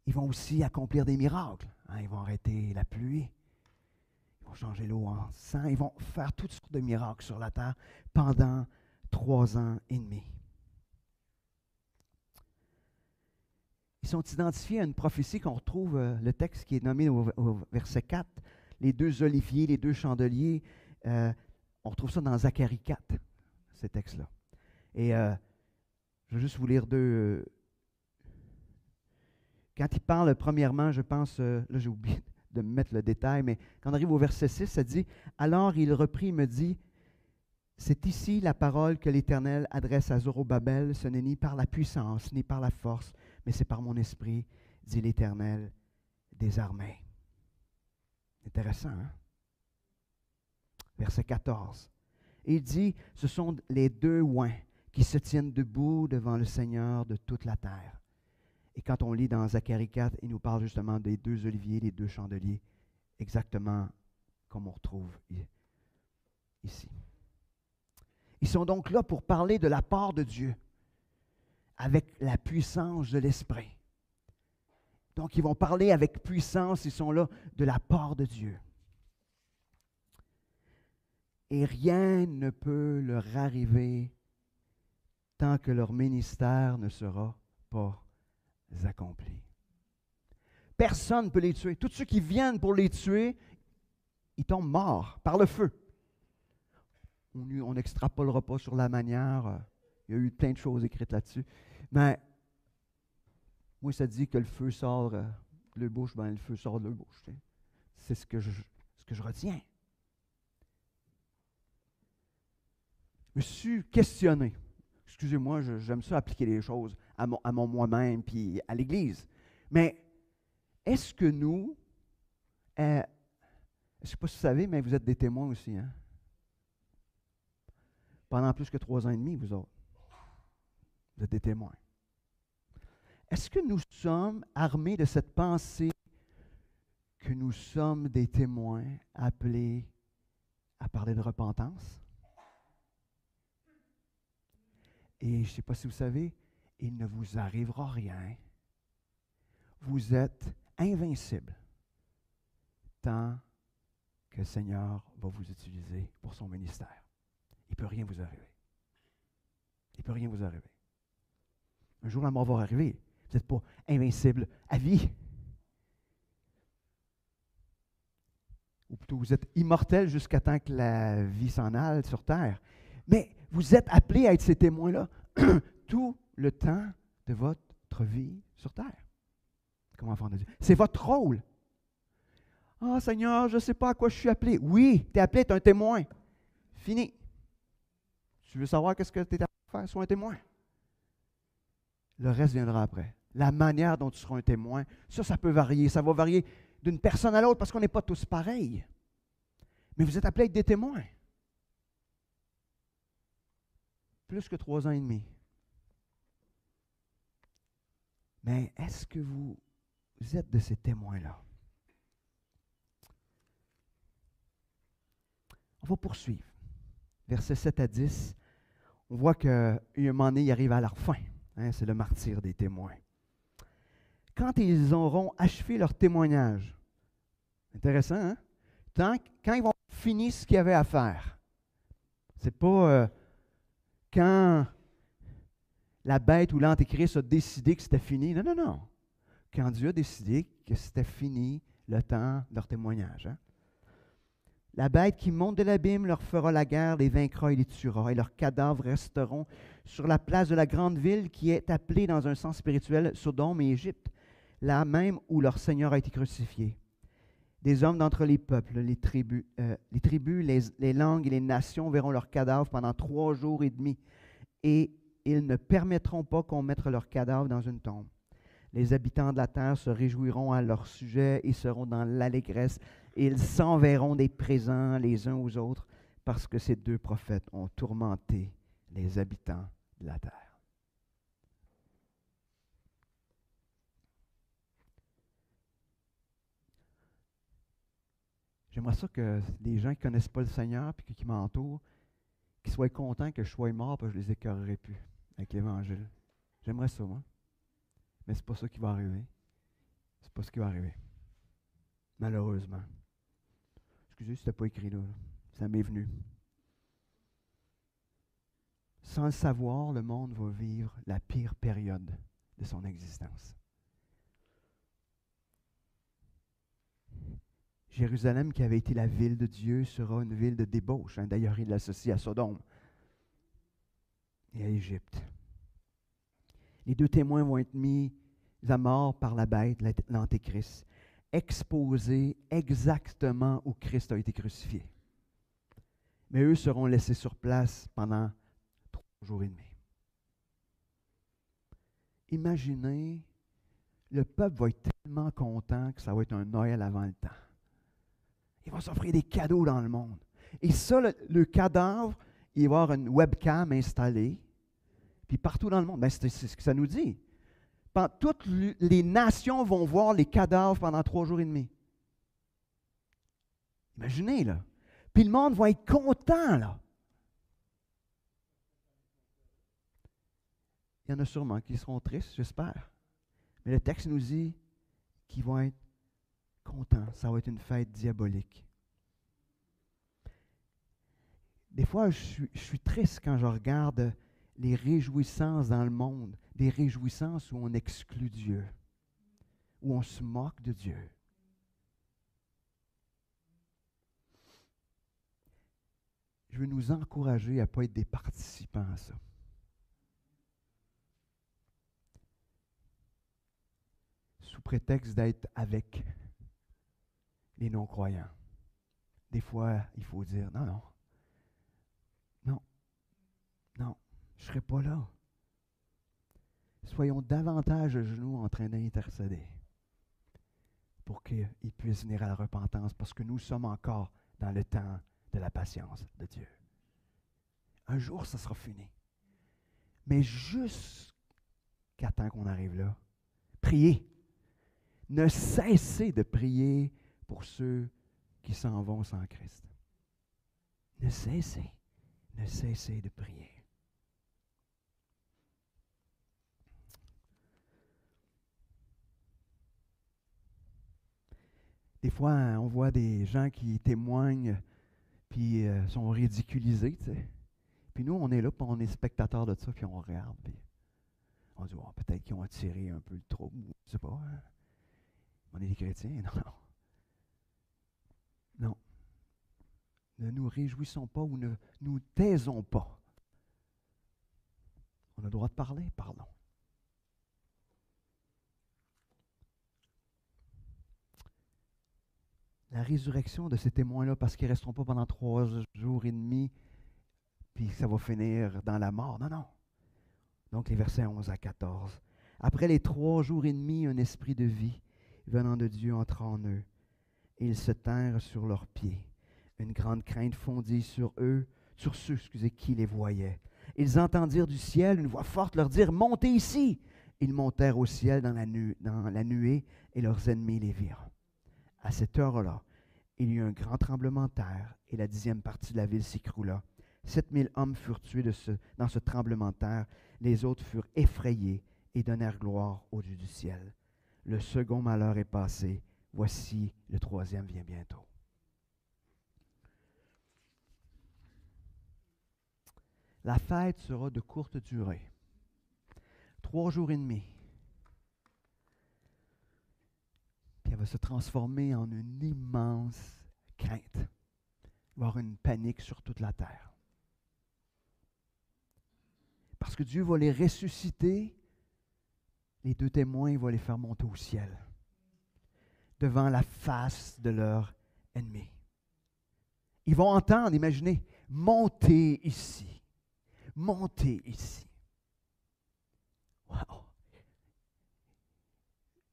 Ils vont aussi accomplir des miracles. Ils vont arrêter la pluie. Ils vont changer l'eau en sang. Ils vont faire toutes sortes de miracles sur la terre pendant 3 ans et demi. Ils sont identifiés à une prophétie qu'on retrouve, le texte qui est nommé au verset 4, les 2 oliviers, les 2 chandeliers. On retrouve ça dans Zacharie 4, ces textes-là. Et je vais juste vous lire 2. Quand il parle, premièrement, je pense, là j'ai oublié de mettre le détail, mais quand on arrive au verset 6, ça dit « Alors il reprit et me dit, c'est ici la parole que l'Éternel adresse à Zorobabel, ce n'est ni par la puissance, ni par la force, mais c'est par mon esprit, dit l'Éternel des armées. » Intéressant, hein? Verset 14. Et il dit, ce sont les 2 oins qui se tiennent debout devant le Seigneur de toute la terre. Et quand on lit dans Zacharie 4, il nous parle justement des 2 oliviers, les 2 chandeliers, exactement comme on retrouve ici. Ils sont donc là pour parler de la part de Dieu, avec la puissance de l'Esprit. Donc, ils vont parler avec puissance, ils sont là de la part de Dieu. Et rien ne peut leur arriver tant que leur ministère ne sera pas accompli. Personne ne peut les tuer. Tous ceux qui viennent pour les tuer, ils tombent morts par le feu. On n'extrapolera pas sur la manière. Il y a eu plein de choses écrites là-dessus. Mais moi, ça dit que le feu sort de leur bouche, le feu sort de leur bouche. C'est ce que je retiens. Je me suis questionné. Excusez-moi, j'aime ça appliquer les choses à mon moi-même puis à l'Église. Mais est-ce que nous, je ne sais pas si vous savez, mais vous êtes des témoins aussi, hein? Pendant plus que 3 ans et demi, vous autres. Vous êtes des témoins. Est-ce que nous sommes armés de cette pensée que nous sommes des témoins appelés à parler de repentance? Et je ne sais pas si vous savez, il ne vous arrivera rien. Vous êtes invincible tant que le Seigneur va vous utiliser pour son ministère. Il ne peut rien vous arriver. Il ne peut rien vous arriver. Un jour, la mort va arriver. Vous n'êtes pas invincible à vie. Ou plutôt, vous êtes immortel jusqu'à temps que la vie s'en aille sur terre. Mais vous êtes appelés à être ces témoins-là tout le temps de votre vie sur terre. Comme enfant de Dieu. C'est votre rôle. Ah, Seigneur, je ne sais pas à quoi je suis appelé. Oui, tu es appelé à être un témoin. Fini. Tu veux savoir qu'est-ce que tu es appelé à faire? Sois un témoin. Le reste viendra après. La manière dont tu seras un témoin, ça peut varier. Ça va varier d'une personne à l'autre parce qu'on n'est pas tous pareils. Mais vous êtes appelés à être des témoins. Plus que 3 ans et demi. Mais est-ce que vous êtes de ces témoins-là? On va poursuivre. Versets 7 à 10, on voit qu'à un moment donné, ils arrivent à leur fin. Hein, c'est le martyre des témoins. Quand ils auront achevé leur témoignage, intéressant, hein? Quand ils vont finir ce qu'il y avait à faire. C'est pas quand la bête ou l'antéchrist a décidé que c'était fini. Non, non, non. Quand Dieu a décidé que c'était fini le temps de leur témoignage. Hein? La bête qui monte de l'abîme leur fera la guerre, les vaincra et les tuera, et leurs cadavres resteront sur la place de la grande ville qui est appelée dans un sens spirituel Sodome et Égypte, là même où leur Seigneur a été crucifié. Des hommes d'entre les peuples, les tribus, les langues et les nations verront leurs cadavres pendant 3 jours et demi, et ils ne permettront pas qu'on mette leurs cadavres dans une tombe. Les habitants de la terre se réjouiront à leur sujet et seront dans l'allégresse, et ils s'enverront des présents les uns aux autres, parce que ces 2 prophètes ont tourmenté les habitants de la terre. J'aimerais ça que les gens qui ne connaissent pas le Seigneur et qui m'entourent, qu'ils soient contents que je sois mort parce que je ne les écœurerai plus avec l'Évangile. J'aimerais ça, moi. Mais ce n'est pas ça qui va arriver. C'est pas ce qui va arriver. Malheureusement. Excusez, ce n'était pas écrit là. Ça m'est venu. Sans le savoir, le monde va vivre la pire période de son existence. Jérusalem, qui avait été la ville de Dieu, sera une ville de débauche. Hein. D'ailleurs, il l'associe à Sodome et à Égypte. Les 2 témoins vont être mis à mort par la bête, l'Antéchrist, exposés exactement où Christ a été crucifié. Mais eux seront laissés sur place pendant 3 jours et demi. Imaginez, le peuple va être tellement content que ça va être un Noël avant le temps. Il va s'offrir des cadeaux dans le monde. Et ça, le cadavre, il va y avoir une webcam installée. Puis partout dans le monde, c'est ce que ça nous dit. Toutes les nations vont voir les cadavres pendant 3 jours et demi. Imaginez, là. Puis le monde va être content, là. Il y en a sûrement qui seront tristes, j'espère. Mais le texte nous dit qu'ils vont être contents. Ça va être une fête diabolique. Des fois, je suis triste quand je regarde les réjouissances dans le monde, des réjouissances où on exclut Dieu, où on se moque de Dieu. Je veux nous encourager à ne pas être des participants à ça. Sous prétexte d'être avec les non-croyants. Des fois, il faut dire, non, je ne serai pas là. Soyons davantage à genoux en train d'intercéder pour qu'ils puissent venir à la repentance, parce que nous sommes encore dans le temps de la patience de Dieu. Un jour, ça sera fini. Mais jusqu'à temps qu'on arrive là, priez. Ne cessez de prier pour ceux qui s'en vont sans Christ. Ne cessez de prier. Des fois, on voit des gens qui témoignent puis sont ridiculisés, tu sais. Puis nous, on est là, puis on est spectateurs de ça, puis on regarde, puis on dit, oh, peut-être qu'ils ont attiré un peu le trouble, je ne sais pas. Hein? On est des chrétiens, non. Non. Ne nous réjouissons pas ou ne nous taisons pas. On a le droit de parler, parlons. La résurrection de ces témoins-là, parce qu'ils ne resteront pas pendant 3 jours et demi, puis ça va finir dans la mort. Non, non. Donc les versets 11 à 14. Après les 3 jours et demi, un esprit de vie venant de Dieu entre en eux. et ils se tinrent sur leurs pieds. Une grande crainte fondit sur ceux qui les voyaient. Ils entendirent du ciel une voix forte leur dire « Montez ici !» Ils montèrent au ciel dans la nuée, et leurs ennemis les virent. À cette heure-là, il y eut un grand tremblement de terre, et la 10e partie de la ville s'écroula. 7000 hommes furent tués dans ce tremblement de terre. Les autres furent effrayés et donnèrent gloire au Dieu du ciel. Le second malheur est passé. Voici, le troisième vient bientôt. La fête sera de courte durée. 3 jours et demi. Puis elle va se transformer en une immense crainte. Il va y avoir une panique sur toute la terre. Parce que Dieu va les ressusciter, les 2 témoins, il va les faire monter au ciel, devant la face de leur ennemi. Ils vont entendre, imaginez, montez ici, montez ici. Wow!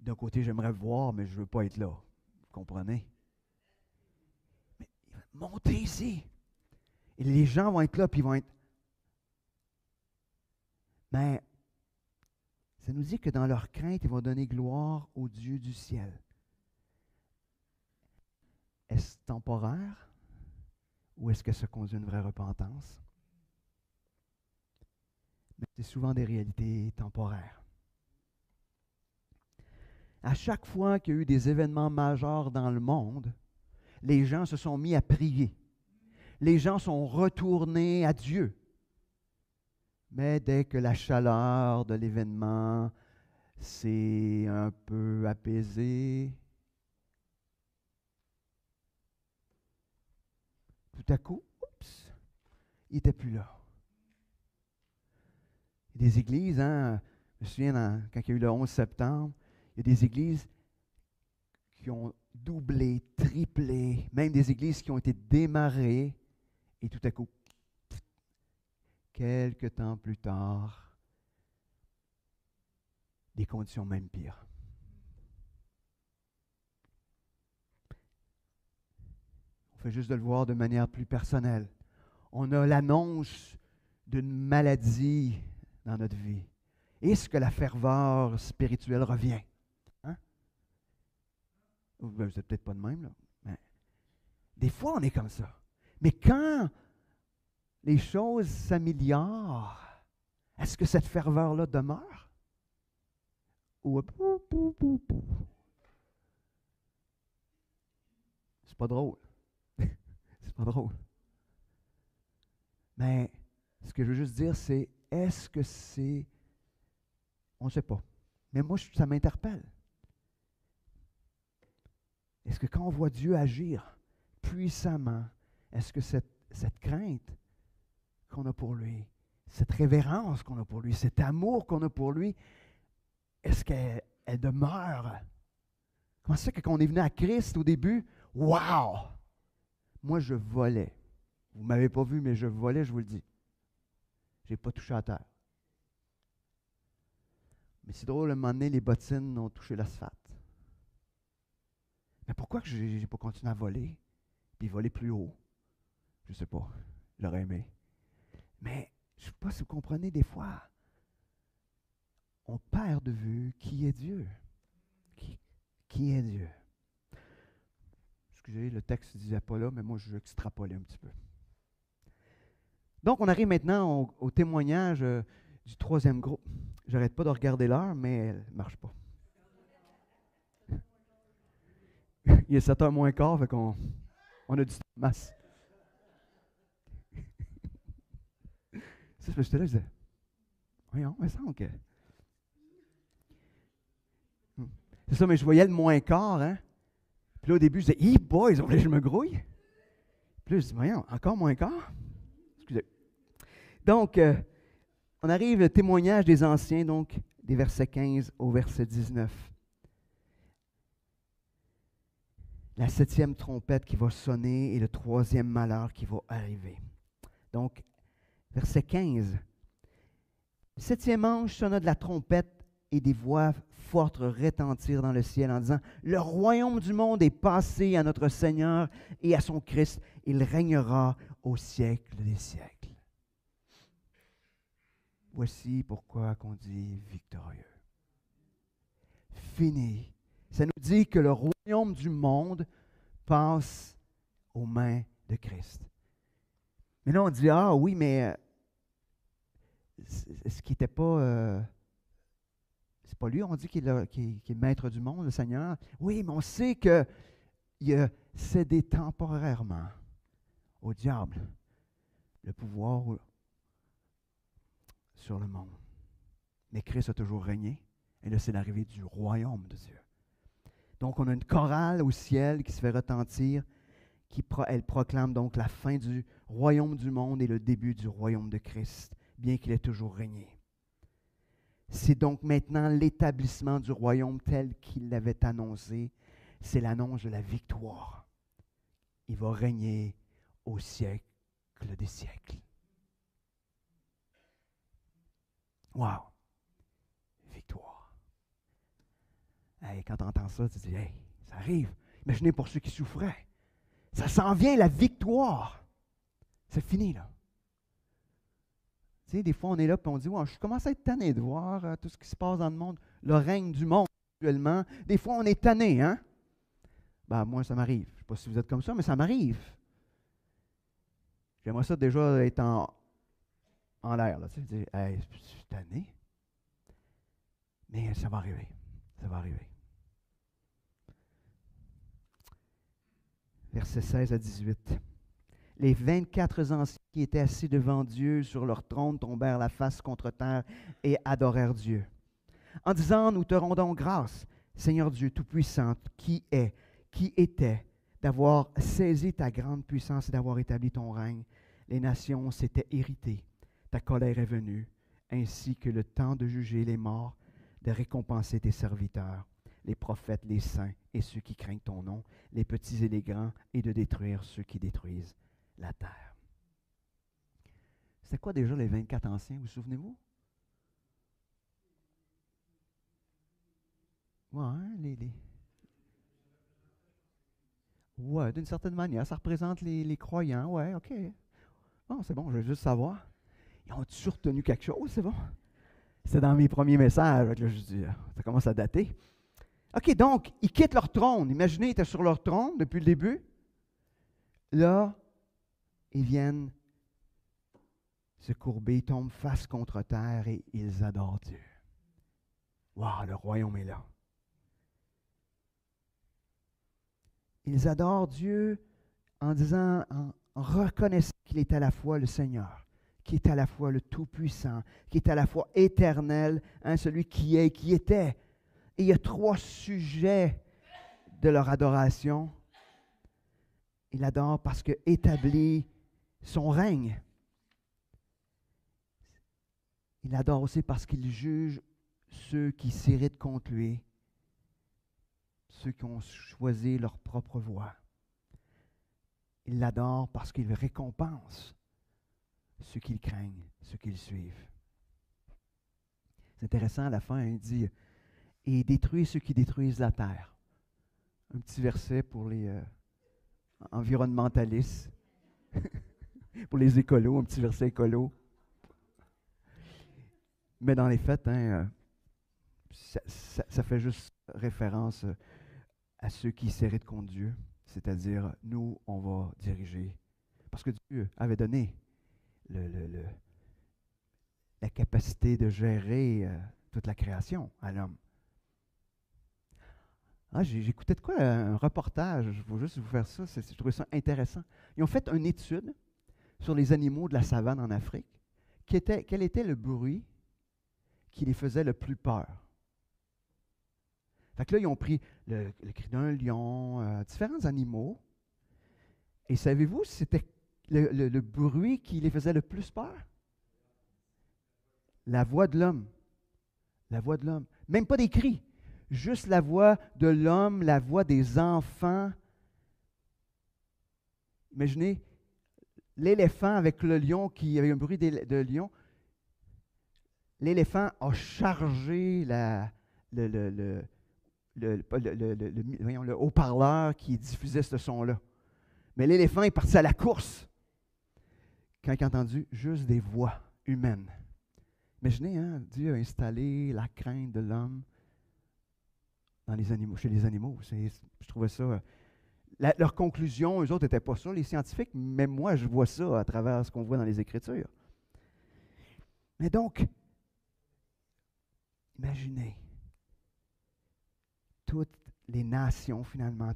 D'un côté, j'aimerais le voir, mais je ne veux pas être là. Vous comprenez? Mais montez ici. Et les gens vont être là, puis ils vont être... Mais ça nous dit que dans leur crainte, ils vont donner gloire au Dieu du ciel. Est-ce temporaire ou est-ce que ça conduit à une vraie repentance? Mais c'est souvent des réalités temporaires. À chaque fois qu'il y a eu des événements majeurs dans le monde, les gens se sont mis à prier. Les gens sont retournés à Dieu. Mais dès que la chaleur de l'événement s'est un peu apaisée, tout à coup, oups, il n'était plus là. Il y a des églises, hein, je me souviens quand il y a eu le 11 septembre, il y a des églises qui ont doublé, triplé, même des églises qui ont été démarrées, et tout à coup, quelques temps plus tard, des conditions même pires. On fait juste de le voir de manière plus personnelle. On a l'annonce d'une maladie dans notre vie. Est-ce que la ferveur spirituelle revient? Hein? Ben, vous n'êtes peut-être pas de même, là. Mais des fois, on est comme ça. Mais quand les choses s'améliorent, est-ce que cette ferveur-là demeure? Ou c'est pas drôle. C'est pas drôle. Mais ce que je veux juste dire, c'est est-ce que c'est... On ne sait pas. Mais moi, ça m'interpelle. Est-ce que quand on voit Dieu agir puissamment, est-ce que cette crainte qu'on a pour lui, cette révérence qu'on a pour lui, cet amour qu'on a pour lui, est-ce qu'elle demeure? Comment ça que quand on est venu à Christ au début, wow! Moi, je volais. Vous ne m'avez pas vu, mais je volais, je vous le dis. Je n'ai pas touché à terre. Mais c'est drôle, à un moment donné, les bottines ont touché l'asphalte. Mais pourquoi que je n'ai pas continué à voler, puis voler plus haut? Je ne sais pas. J'aurais aimé. Mais je ne sais pas si vous comprenez, des fois, on perd de vue qui est Dieu. Qui est Dieu? Excusez, le texte ne disait pas là, mais moi, je vais extrapoler un petit peu. Donc, on arrive maintenant au témoignage du 3e groupe. J'arrête pas de regarder l'heure, mais elle ne marche pas. Il est 7h moins quart, fait qu'on a du masse. C'est ce que j'étais là, je disais, voyons, il me semble que... C'est ça, mais je voyais le moins quart, hein. Puis là, au début, je disais, hey boy, ils ont voulu que je me grouille. Puis là, je dis, voyons, encore moins quart. Excusez. Donc, on arrive au témoignage des anciens, donc des versets 15 au verset 19. La 7e trompette qui va sonner et le 3e malheur qui va arriver. Donc, verset 15. Le 7e ange sonna de la trompette et des voix fortes retentirent dans le ciel en disant, « Le royaume du monde est passé à notre Seigneur et à son Christ. Il régnera au siècle des siècles. » Voici pourquoi qu'on dit victorieux. Fini. Ça nous dit que le royaume du monde passe aux mains de Christ. Mais là, on dit, ah oui, mais est-ce qu'il n'était pas... c'est pas lui, on dit qu'il est maître du monde, le Seigneur. Oui, mais on sait qu'il a cédé temporairement au diable le pouvoir sur le monde. Mais Christ a toujours régné. Et là, c'est l'arrivée du royaume de Dieu. Donc, on a une chorale au ciel qui se fait retentir. Elle proclame donc la fin du royaume du monde et le début du royaume de Christ, bien qu'il ait toujours régné. C'est donc maintenant l'établissement du royaume tel qu'il l'avait annoncé. C'est l'annonce de la victoire. Il va régner au siècle des siècles. Wow! Victoire. Hey, quand tu entends ça, tu te dis, hey, ça arrive. Imaginez pour ceux qui souffraient. Ça s'en vient, la victoire. C'est fini, là. Tu sais, des fois, on est là et on dit, ouais, je commence à être tanné de voir tout ce qui se passe dans le monde, le règne du monde actuellement. Des fois, on est tanné, hein? Ben, moi, ça m'arrive. Je ne sais pas si vous êtes comme ça, mais ça m'arrive. J'aimerais ça déjà être en l'air, là. Tu sais, dire, hey, je suis tanné. Mais ça va arriver. Ça va arriver. Versets 16 à 18. Les 24 anciens qui étaient assis devant Dieu sur leur trône tombèrent la face contre terre et adorèrent Dieu, en disant, nous te rendons grâce, Seigneur Dieu Tout-Puissant, qui était, d'avoir saisi ta grande puissance et d'avoir établi ton règne. Les nations s'étaient irritées, ta colère est venue, ainsi que le temps de juger les morts, de récompenser tes serviteurs, les prophètes, les saints et ceux qui craignent ton nom, les petits et les grands, et de détruire ceux qui détruisent la terre. C'était quoi déjà les 24 anciens, vous souvenez-vous? Ouais, ouais, d'une certaine manière, ça représente les croyants. Ouais, OK. Bon, c'est bon, je veux juste savoir. Ils ont-ils retenu quelque chose, c'est bon? C'était dans mes premiers messages. Là, je dis, ça commence à dater. OK, donc, ils quittent leur trône. Imaginez, ils étaient sur leur trône depuis le début. Là, ils viennent se courber, ils tombent face contre terre et ils adorent Dieu. Wow, le royaume est là. Ils adorent Dieu en disant, en reconnaissant qu'il est à la fois le Seigneur, qui est à la fois le Tout-Puissant, qui est à la fois éternel, hein, celui qui est, qui était. Et il y a 3 sujets de leur adoration. Il adore parce qu'il établit son règne. Il adore aussi parce qu'il juge ceux qui s'irritent contre lui, ceux qui ont choisi leur propre voie. Il l'adore parce qu'il récompense ceux qui le craignent, ceux qui le suivent. C'est intéressant, à la fin, il dit « Et détruit ceux qui détruisent la terre ». Un petit verset pour les environnementalistes, pour les écolos, un petit verset écolo. Mais dans les faits, hein, ça fait juste référence à ceux qui s'irritent contre Dieu, c'est-à-dire nous, on va diriger. Parce que Dieu avait donné la capacité de gérer toute la création à l'homme. Ah, j'écoutais de quoi un reportage, je vais juste vous faire ça, je trouvais ça intéressant. Ils ont fait une étude sur les animaux de la savane en Afrique. Quel était le bruit qui les faisait le plus peur? Fait que là, ils ont pris le cri d'un lion, différents animaux. Et savez-vous, c'était le bruit qui les faisait le plus peur? La voix de l'homme. La voix de l'homme. Même pas des cris. Juste la voix de l'homme, la voix des enfants. Imaginez l'éléphant avec le lion qui avait un bruit de lion. l'éléphant a chargé le, le, le, voyons, le haut-parleur qui diffusait ce son-là. Mais l'éléphant est parti à la course quand il a entendu juste des voix humaines. Imaginez, hein, Dieu a installé la crainte de l'homme dans les animaux, chez les animaux. Je trouvais ça. Leur conclusion, eux autres n'étaient pas ça, les scientifiques, mais moi, je vois ça à travers ce qu'on voit dans les Écritures. Mais donc, imaginez toutes les nations, finalement,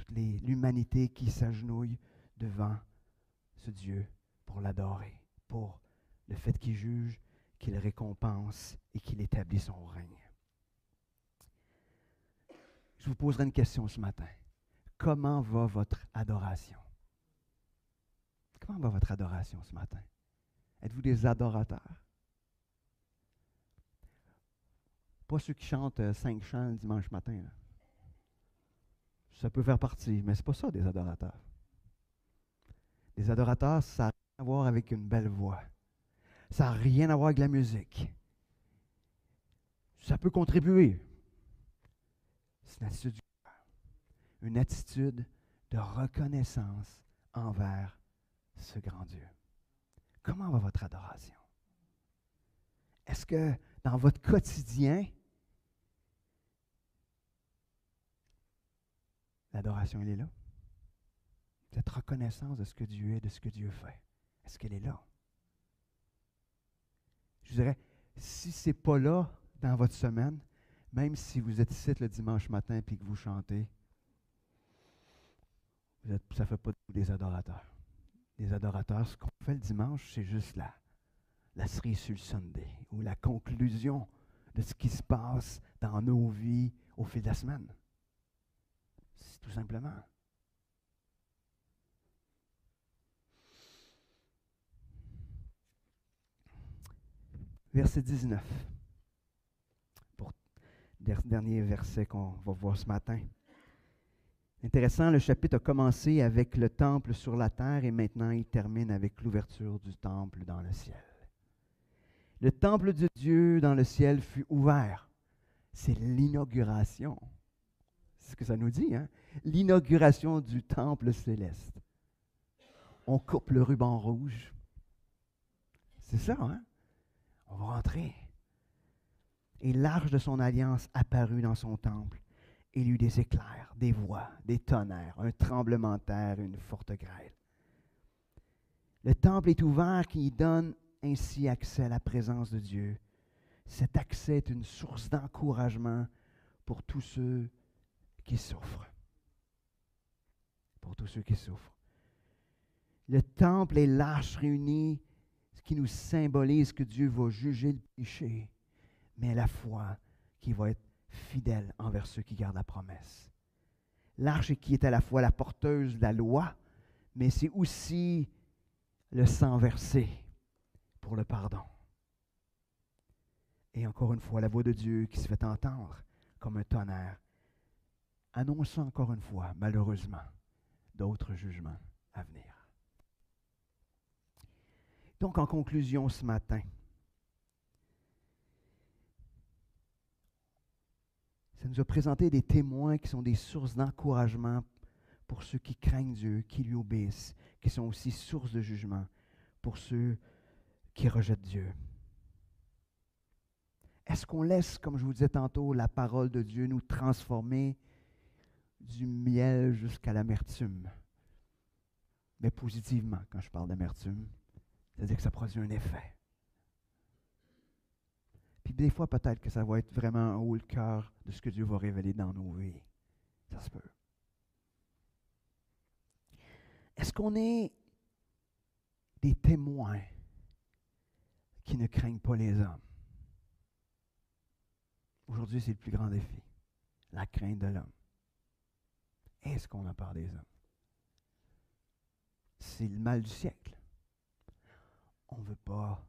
l'humanité qui s'agenouille devant ce Dieu pour l'adorer, pour le fait qu'il juge, qu'il récompense et qu'il établit son règne. Je vous poserai une question ce matin. Comment va votre adoration? Comment va votre adoration ce matin? Êtes-vous des adorateurs? Pas ceux qui chantent 5 chants le dimanche matin. Là. Ça peut faire partie, mais ce n'est pas ça des adorateurs. Les adorateurs, ça n'a rien à voir avec une belle voix. Ça n'a rien à voir avec la musique. Ça peut contribuer. C'est une attitude du cœur. Une attitude de reconnaissance envers ce grand Dieu. Comment va votre adoration? Est-ce que dans votre quotidien, l'adoration, elle est là? Cette reconnaissance de ce que Dieu est, de ce que Dieu fait, est-ce qu'elle est là? Je dirais, si ce n'est pas là dans votre semaine, même si vous êtes ici le dimanche matin et que vous chantez, ça ne fait pas de vous des adorateurs. Les adorateurs, ce qu'on fait le dimanche, c'est juste la cerise sur le Sunday, ou la conclusion de ce qui se passe dans nos vies au fil de la semaine. C'est tout simplement. Verset 19. Pour le dernier verset qu'on va voir ce matin. Intéressant, le chapitre a commencé avec le temple sur la terre et maintenant il termine avec l'ouverture du temple dans le ciel. Le temple de Dieu dans le ciel fut ouvert. C'est l'inauguration. C'est ce que ça nous dit, hein? L'inauguration du temple céleste. On coupe le ruban rouge. C'est ça, hein? On va rentrer. Et l'arche de son alliance apparut dans son temple. Il y eut des éclairs, des voix, des tonnerres, un tremblement de terre et une forte grêle. Le temple est ouvert qui donne ainsi accès à la présence de Dieu. Cet accès est une source d'encouragement pour tous ceux qui souffrent. Pour tous ceux qui souffrent. Le temple et l'arche réunis, ce qui nous symbolise que Dieu va juger le péché, mais la foi qui va être fidèle envers ceux qui gardent la promesse. L'arche qui est à la fois la porteuse de la loi, mais c'est aussi le sang versé pour le pardon. Et encore une fois, la voix de Dieu qui se fait entendre comme un tonnerre, annonçant encore une fois, malheureusement, d'autres jugements à venir. Donc, en conclusion ce matin, ça nous a présenté des témoins qui sont des sources d'encouragement pour ceux qui craignent Dieu, qui lui obéissent, qui sont aussi sources de jugement pour ceux qui rejettent Dieu. Est-ce qu'on laisse, comme je vous disais tantôt, la parole de Dieu nous transformer du miel jusqu'à l'amertume? Mais positivement, quand je parle d'amertume, c'est-à-dire que ça produit un effet. Puis des fois, peut-être que ça va être vraiment en haut le cœur de ce que Dieu va révéler dans nos vies. Ça se peut. Est-ce qu'on est des témoins qui ne craignent pas les hommes? Aujourd'hui, c'est le plus grand défi, la crainte de l'homme. Est-ce qu'on a peur des hommes? C'est le mal du siècle. On ne veut pas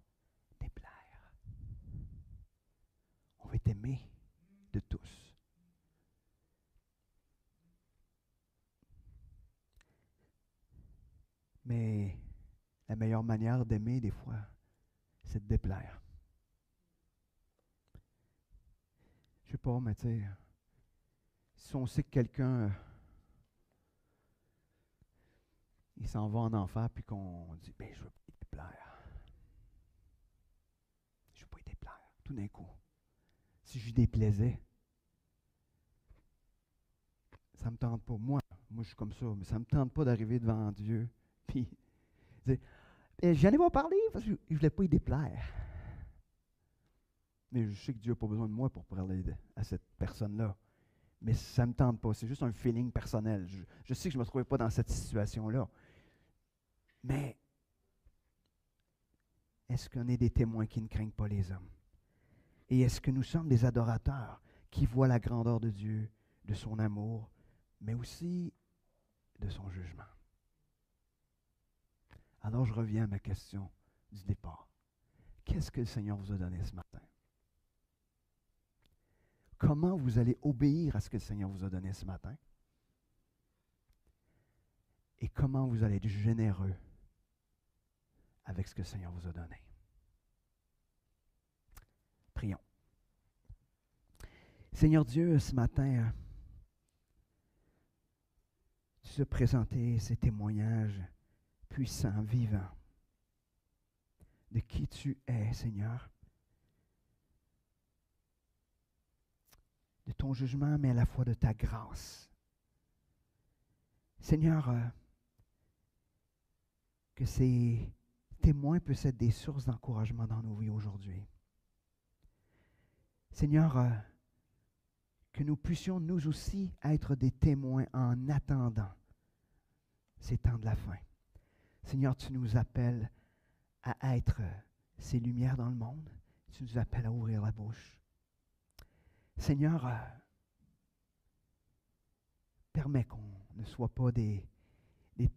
déplaire. On veut être aimé de tous. Mais la meilleure manière d'aimer, des fois, c'est de déplaire. pas, mais tu sais, si on sait que quelqu'un, il s'en va en enfer, puis qu'on dit, ben, je veux pas y déplaire. Je veux pas y déplaire. Tout d'un coup, si je lui déplaisais, ça me tente pas. Moi, je suis comme ça, mais ça me tente pas d'arriver devant Dieu, puis dire, j'en ai pas parlé parce que je voulais pas y déplaire. Mais je sais que Dieu n'a pas besoin de moi pour parler à cette personne-là. Mais ça ne me tente pas. C'est juste un feeling personnel. Je sais que je ne me trouvais pas dans cette situation-là. Mais est-ce qu'on est des témoins qui ne craignent pas les hommes? Et est-ce que nous sommes des adorateurs qui voient la grandeur de Dieu, de son amour, mais aussi de son jugement? Alors je reviens à ma question du départ. Qu'est-ce que le Seigneur vous a donné ce matin? Comment vous allez obéir à ce que le Seigneur vous a donné ce matin? Et comment vous allez être généreux avec ce que le Seigneur vous a donné? Prions. Seigneur Dieu, ce matin, tu as présenté ces témoignages puissants, vivants, de qui tu es, Seigneur, de ton jugement, mais à la fois de ta grâce. Seigneur, que ces témoins puissent être des sources d'encouragement dans nos vies aujourd'hui. Seigneur, que nous puissions nous aussi être des témoins en attendant ces temps de la fin. Seigneur, tu nous appelles à être ces lumières dans le monde. Tu nous appelles à ouvrir la bouche. Seigneur, permets qu'on ne soit pas des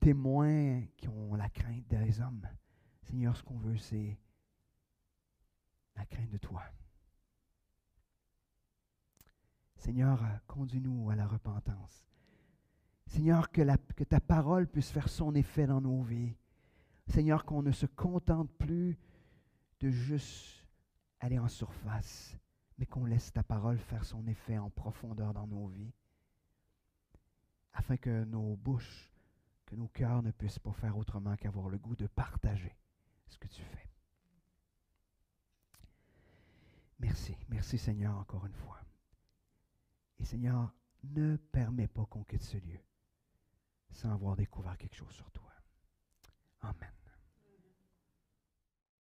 témoins qui ont la crainte des hommes. Seigneur, ce qu'on veut, c'est la crainte de toi. Seigneur, conduis-nous à la repentance. Seigneur, que ta parole puisse faire son effet dans nos vies. Seigneur, qu'on ne se contente plus de juste aller en surface, mais qu'on laisse ta parole faire son effet en profondeur dans nos vies, afin que nos bouches, que nos cœurs ne puissent pas faire autrement qu'avoir le goût de partager ce que tu fais. Merci, merci Seigneur encore une fois. Et Seigneur, ne permets pas qu'on quitte ce lieu sans avoir découvert quelque chose sur toi. Amen.